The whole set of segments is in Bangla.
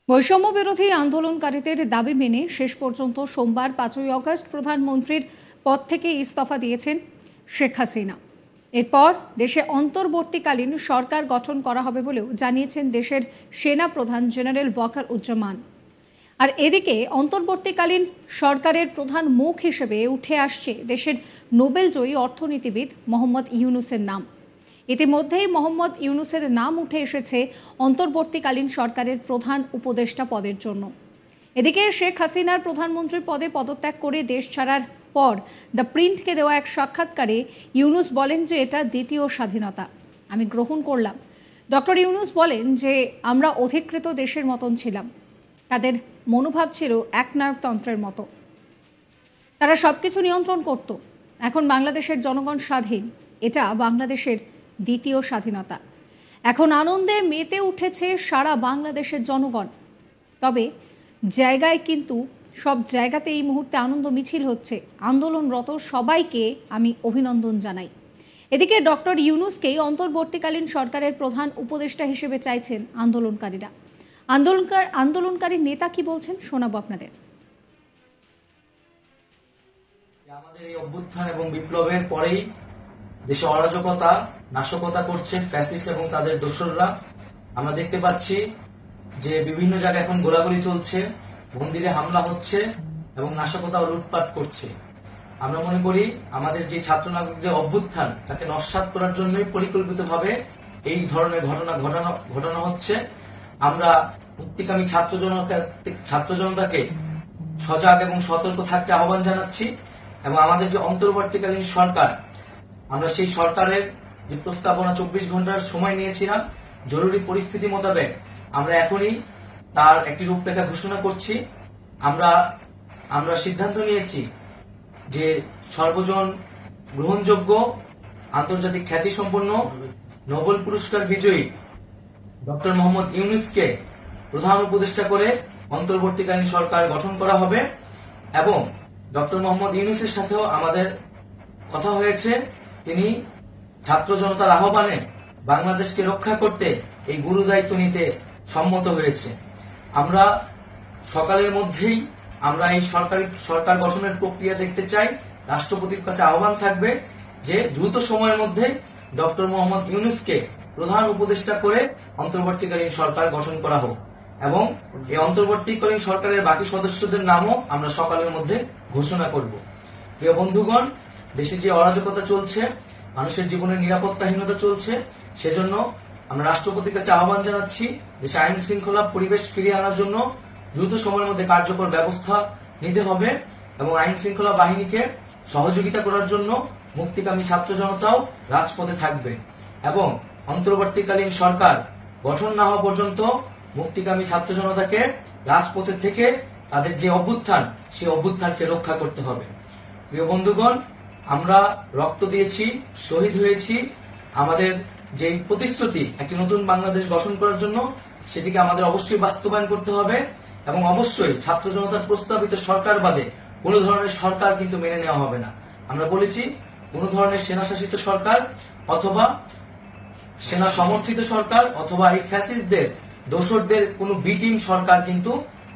বৈষম্য বিরোধী আন্দোলনকারীদের দাবি মেনে শেষ পর্যন্ত সোমবার 5ই অগস্ট প্রধানমন্ত্রীর পদ থেকে ইস্তফা দিয়েছেন শেখ হাসিনা। এরপর দেশে অন্তর্বর্তীকালীন সরকার গঠন করা হবে বলেও জানিয়েছেন দেশের সেনা প্রধান জেনারেল ওয়াকার উজ্জামান। আর এদিকে অন্তর্বর্তীকালীন সরকারের প্রধান মুখ হিসেবে উঠে আসছে দেশের নোবেলজয়ী অর্থনীতিবিদ মোহাম্মদ ইউনূসের নাম। ইতিমধ্যেই মোহাম্মদ ইউনূসের নাম উঠে এসেছে অন্তর্বর্তীকালীন সরকারের প্রধান উপদেষ্টা পদের জন্য। এদিকে শেখ হাসিনার প্রধানমন্ত্রীর পদে পদত্যাগ করে দেশ ছাড়ার পর দ্য প্রিন্টকে দেওয়া এক সাক্ষাৎকারে ইউনূস বলেন যে এটা দ্বিতীয় স্বাধীনতা আমি গ্রহণ করলাম। ডক্টর ইউনূস বলেন যে আমরা অধিকৃত দেশের মতন ছিলাম, তাদের মনোভাব ছিল একনায়কতন্ত্রের মতো, তারা সবকিছু নিয়ন্ত্রণ করত। এখন বাংলাদেশের জনগণ স্বাধীন, এটা বাংলাদেশের দ্বিতীয় স্বাধীনতা। এখন আনন্দে মেতে উঠেছে সারা বাংলাদেশের জনগণ। তবে জায়গায় কিন্তু সব জায়গাতে এই মুহূর্তে আনন্দ মিছিল হচ্ছে। আন্দোলনরত সবাইকে আমি অভিনন্দন জানাই। এদিকে ডক্টর ইউনূসকেই অন্তর্বর্তীকালীন সরকারের প্রধান উপদেষ্টা হিসেবে চাইছেন আন্দোলনকারীরা। আন্দোলনকারী নেতা কি বলছেন শোনাবো আপনাদের। আমাদের এই অভ্যুত্থান এবং বিপ্লবের পরেই দেশে অরাজকতা নাশকতা করছে ফ্যাসিস্ট এবং তাদের দোসররা। আমরা দেখতে পাচ্ছি যে বিভিন্ন জায়গায় এখন গোলাগুলি চলছে, মন্দিরে হামলা হচ্ছে এবং নাশকতা ও লুটপাট করছে। আমরা মনে করি আমাদের যে ছাত্র নাগরিকদের অভ্যুত্থান তাকে নস্যাৎ করার জন্যই পরিকল্পিতভাবে এই ধরনের ঘটনা ঘটানো হচ্ছে। আমরা মুক্তিকামী ছাত্র জনতাকে সজাগ এবং সতর্ক থাকতে আহ্বান জানাচ্ছি এবং আমাদের যে অন্তর্বর্তীকালীন সরকার, আমরা সেই সরকারের যে প্রস্তাবনা 24 ঘন্টার সময় নিয়েছিলাম, জরুরি পরিস্থিতি মোতাবেক আমরা এখনই তার একটি রূপরেখা ঘোষণা করছি। আমরা সিদ্ধান্ত নিয়েছি যে সর্বজন গ্রহণযোগ্য আন্তর্জাতিক খ্যাতিসম্পন্ন নোবেল পুরস্কার বিজয়ী ডক্টর মোহাম্মদ ইউনূসকে প্রধান উপদেষ্টা করে অন্তর্বর্তীকালীন সরকার গঠন করা হবে এবং ডক্টর মোহাম্মদ ইউনূসের সাথেও আমাদের কথা হয়েছে। তিনি ছাত্র জনতার আহ্বানে বাংলাদেশকে রক্ষা করতে এই গুরু দায়িত্ব নিতে সম্মত হয়েছে। আমরা সকালের মধ্যেই আমরা এই সরকার গঠনের প্রক্রিয়া দেখতে চাই। রাষ্ট্রপতির কাছে আহ্বান থাকবে যে দ্রুত সময়ের মধ্যে ডক্টর মোহাম্মদ ইউনূসকে প্রধান উপদেষ্টা করে অন্তর্বর্তীকালীন সরকার গঠন করা হোক এবং এই অন্তর্বর্তীকালীন সরকারের বাকি সদস্যদের নামও আমরা সকালের মধ্যে ঘোষণা করব। প্রিয় বন্ধুগণ, দেশে যে অরাজকতা চলছে, মানুষের জীবনের নিরাপত্তাহীনতা চলছে, সেজন্য আমরা রাষ্ট্রপতির কাছে আহ্বান জানাচ্ছি দেশে আইন শৃঙ্খলা পরিবেশ ফিরিয়ে আনার জন্য দ্রুত সময়ের মধ্যে কার্যকর ব্যবস্থা নিতে হবে এবং আইন শৃঙ্খলা বাহিনীকে সহযোগিতা করার জন্য মুক্তিকামী ছাত্র জনতাও রাজপথে থাকবে এবং অন্তর্বর্তীকালীন সরকার গঠন না হওয়া পর্যন্ত মুক্তিকামী ছাত্র জনতাকে রাজপথে থেকে তাদের যে অভ্যুত্থান, সেই অভ্যুত্থানকে রক্ষা করতে হবে। প্রিয় বন্ধুগণ, আমরা রক্ত দিয়েছি, শহীদ হয়েছি। আমাদের যে প্রতিশ্রুতি একটি নতুন বাংলাদেশ গঠন করার জন্য, সেটিকে আমাদের অবশ্যই বাস্তবায়ন করতে হবে এবং অবশ্যই ছাত্র জনতার প্রস্তাবিত সরকার বাদে কোনো ধরনের সরকার কিন্তু মেনে নেওয়া হবে না। আমরা বলেছি কোনো ধরনের সেনাশাসিত সরকার অথবা সেনা সমর্থিত সরকার অথবা এই ফ্যাসিস্টদের দোসরদের কোনো বিটিং সরকার কিন্তু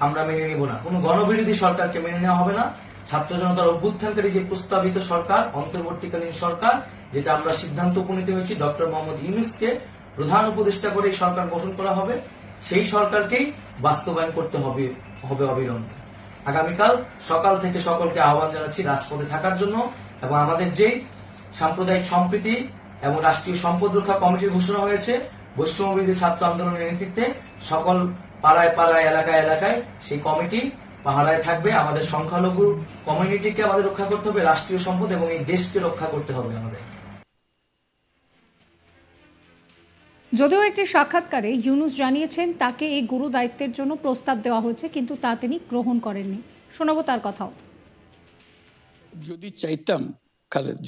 আমরা মেনে নেব না। কোনো গণবিরোধী সরকারকে মেনে নেওয়া হবে না। ছাত্র জনতার অভ্যুত্থানকারী যে প্রস্তাবিত সরকার, অন্তর্বর্তীকালীন সরকার, যেটা আমরা সিদ্ধান্ত উপনীত হয়েছি ডক্টর মোহাম্মদ ইউনূসকে প্রধান উপদেষ্টা করে এই সরকার গঠন করা হবে, সেই সরকারকেই বাস্তবায়ন করতে হবে অবিলম্বে। আগামীকাল সকাল থেকে সকলকে আহ্বান জানাচ্ছি রাজপথে থাকার জন্য এবং আমাদের যে সাম্প্রদায়িক সম্প্রীতি এবং রাষ্ট্রীয় সম্পদ রক্ষা কমিটির ঘোষণা হয়েছে বৈষম্য বিরোধী ছাত্র আন্দোলনের নেতৃত্বে, সকল পাড়ায় পাড়ায় এলাকায় এলাকায় সেই কমিটি পাহারায় থাকবে। আমাদের সংখ্যালঘু কমিউনিটিকে আমাদের রক্ষা করতে হবে, রাষ্ট্রীয় সম্পদ এবং এই দেশকে রক্ষা করতে হবে আমাদের। যদিও একটি সাক্ষাৎকারে ইউনূস জানিয়েছেন তাকে এই গুরু দায়িত্বের জন্য প্রস্তাব দেওয়া হয়েছে, কিন্তু তা তিনি গ্রহণ করেননি। শোনাবো তার কথাও।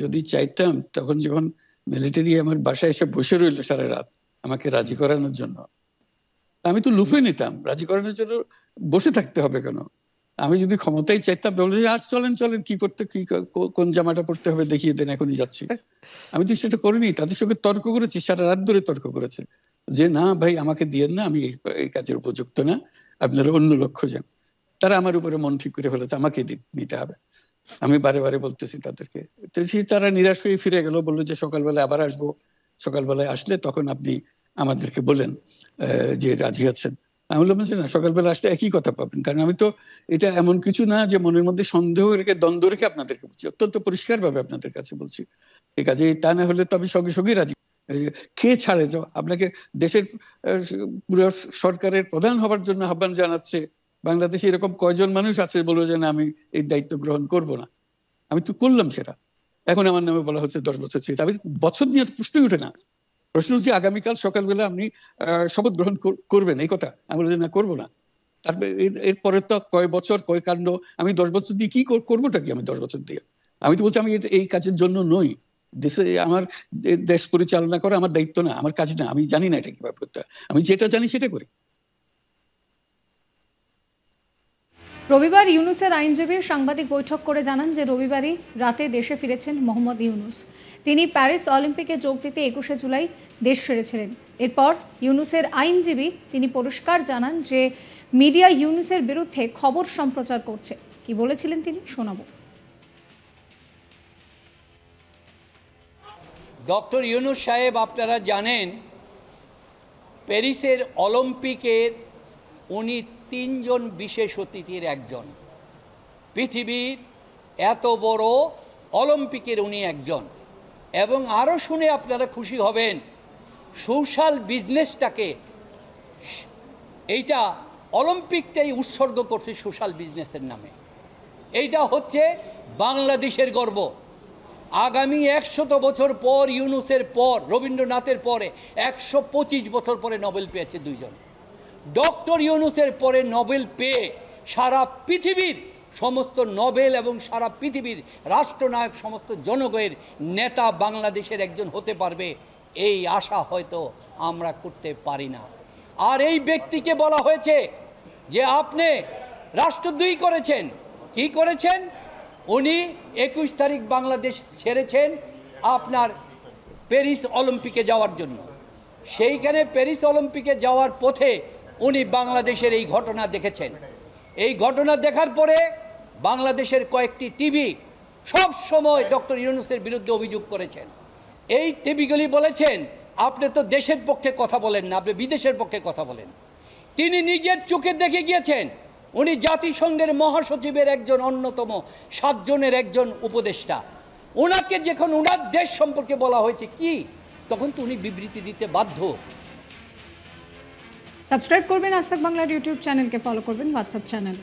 যদি চাইতাম তখন যখন মিলিটারি আমার বাসায় এসে বসে রইল সারা রাত আমাকে রাজি করানোর জন্য, আমি তো লুফে নিতাম। রাজি করানোর জন্য বসে থাকতে হবে কেন? আমি যদি ক্ষমতাই চাইতাম বলে আর চলেন কি করতে, কোন জামাটা পড়তে হবে দেখিয়ে দেন, এখনই যাচ্ছি। আমি তো সেটা করিনি। তাদের সঙ্গে তর্ক করেছি, সারা রাত ধরে তর্ক করেছে যে না ভাই আমাকে দিয়েন না, আমি এই কাজের উপযুক্ত না, আপনারা অন্য লোক খোঁজেন। তারা আমার উপরে মন ঠিক করে ফেলেছে, আমাকে নিতে হবে। আমি বারে বারে বলতেছি তাদেরকে, তারা নিরাশ হয়ে ফিরে গেল, বললো যে সকালবেলায় আবার আসবো, সকালবেলায় আসলে তখন আপনি আমাদেরকে বলেন যে রাজি আছেন। আমি বললাম না, সকালবেলা আসলে একই কথা পাবেন, কারণ আমি তো এটা এমন কিছু না যে মনের মধ্যে সন্দেহ রেখে দ্বন্দ্ব রেখে আপনাদেরকে বলছি, অত্যন্ত পরিষ্কার ভাবে আপনাদের কাছে বলছি। ঠিক আছে, তা না হলে তো আমি সঙ্গে সঙ্গেই রাজি। কে ছাড়ে যাও আপনাকে দেশের পুরো সরকারের প্রধান হবার জন্য আহ্বান জানাচ্ছে, বাংলাদেশে এরকম কয়জন মানুষ আছে বলবো যে না আমি এই দায়িত্ব গ্রহণ করব না। আমি তো করলাম সেটা, এখন আমার নামে বলা হচ্ছে 10 বছর চেয়ে। আমি বছর নিয়ে প্রশ্নই উঠে না। প্রশ্ন হচ্ছে আগামীকাল সকালবেলা আপনি শপথ গ্রহণ করবেন, এই কথা। আমি বলছি না, করবো না। তারপরে এরপরে তো কয় বছর কয় কাণ্ড, আমি 10 বছর দিয়ে কি করবোটা কি? আমি 10 বছর দিয়ে, আমি তো বলছি আমি এই কাজের জন্য নই। দেশে আমার দেশ পরিচালনা করা আমার দায়িত্ব না, আমার কাজ না, আমি জানি না এটা কিভাবে করতে হয়, আমি যেটা জানি সেটা করি। রবিবার ইউনূসের আইনজীবী সাংবাদিক বৈঠক করে জানান যে রবিবারই রাতে দেশে ফিরেছেন মোহাম্মদ ইউনূস। তিনি প্যারিস অলিম্পিকে যোগ দিতে 21শে জুলাই দেশ ছেড়েছিলেন। এরপর ইউনূসের আইনজীবী তিনি পরিষ্কার জানান যে মিডিয়া ইউনূসের বিরুদ্ধে খবর সম্প্রচার করছে। কি বলেছিলেন তিনি, শোনাবো। ডক্টর ইউনূস সাহেব, আপনারা জানেন প্যারিসের অলিম্পিকের উনি 3 জন বিশেষ অতিথির একজন। পৃথিবীর এত বড় অলিম্পিকের উনি একজন। এবং আরও শুনে আপনারা খুশি হবেন, সোশ্যাল বিজনেসটাকে, এইটা অলিম্পিকটাই উৎসর্গ করছে সোশ্যাল বিজনেসের নামে। এইটা হচ্ছে বাংলাদেশের গর্ব। আগামী 100 বছর পর, ইউনূসের পর, রবীন্দ্রনাথের পরে 125 বছর পরে নোবেল পেয়েছে 2 জন। ডক্টর ইউনূসের পরে নোবেল পেয়ে সারা পৃথিবীর সমস্ত নোবেল এবং সারা পৃথিবীর রাষ্ট্রনায়ক, সমস্ত জনগণের নেতা বাংলাদেশের একজন হতে পারবে, এই আশা হয়তো আমরা করতে পারি না। আর এই ব্যক্তিকে বলা হয়েছে যে আপনি রাষ্ট্রদ্রোহী করেছেন। কি করেছেন? উনি 21 তারিখ বাংলাদেশ ছেড়েছেন আপনার প্যারিস অলিম্পিকে যাওয়ার জন্য। সেইখানে প্যারিস অলিম্পিকে যাওয়ার পথে উনি বাংলাদেশের এই ঘটনা দেখেছেন। এই ঘটনা দেখার পরে বাংলাদেশের কয়েকটি টিভি সব সময় ডক্টর ইউনূসের বিরুদ্ধে অভিযোগ করেছেন। এই টিভিগুলি বলেছেন আপনি তো দেশের পক্ষে কথা বলেন না, আপনি বিদেশের পক্ষে কথা বলেন। তিনি নিজের চোখে দেখে গিয়েছেন, উনি জাতিসংঘের মহাসচিবের একজন অন্যতম 7 জনের একজন উপদেষ্টা। ওনাকে যখন ওনার দেশ সম্পর্কে বলা হয়েছে কি, তখন তো উনি বিবৃতি দিতে বাধ্য। সাবস্ক্রাইব করবেন আজ তাক বাংলার ইউটিউব চ্যানেলকে, ফলো করবেন হোয়াটসঅ্যাপ চ্যানেল।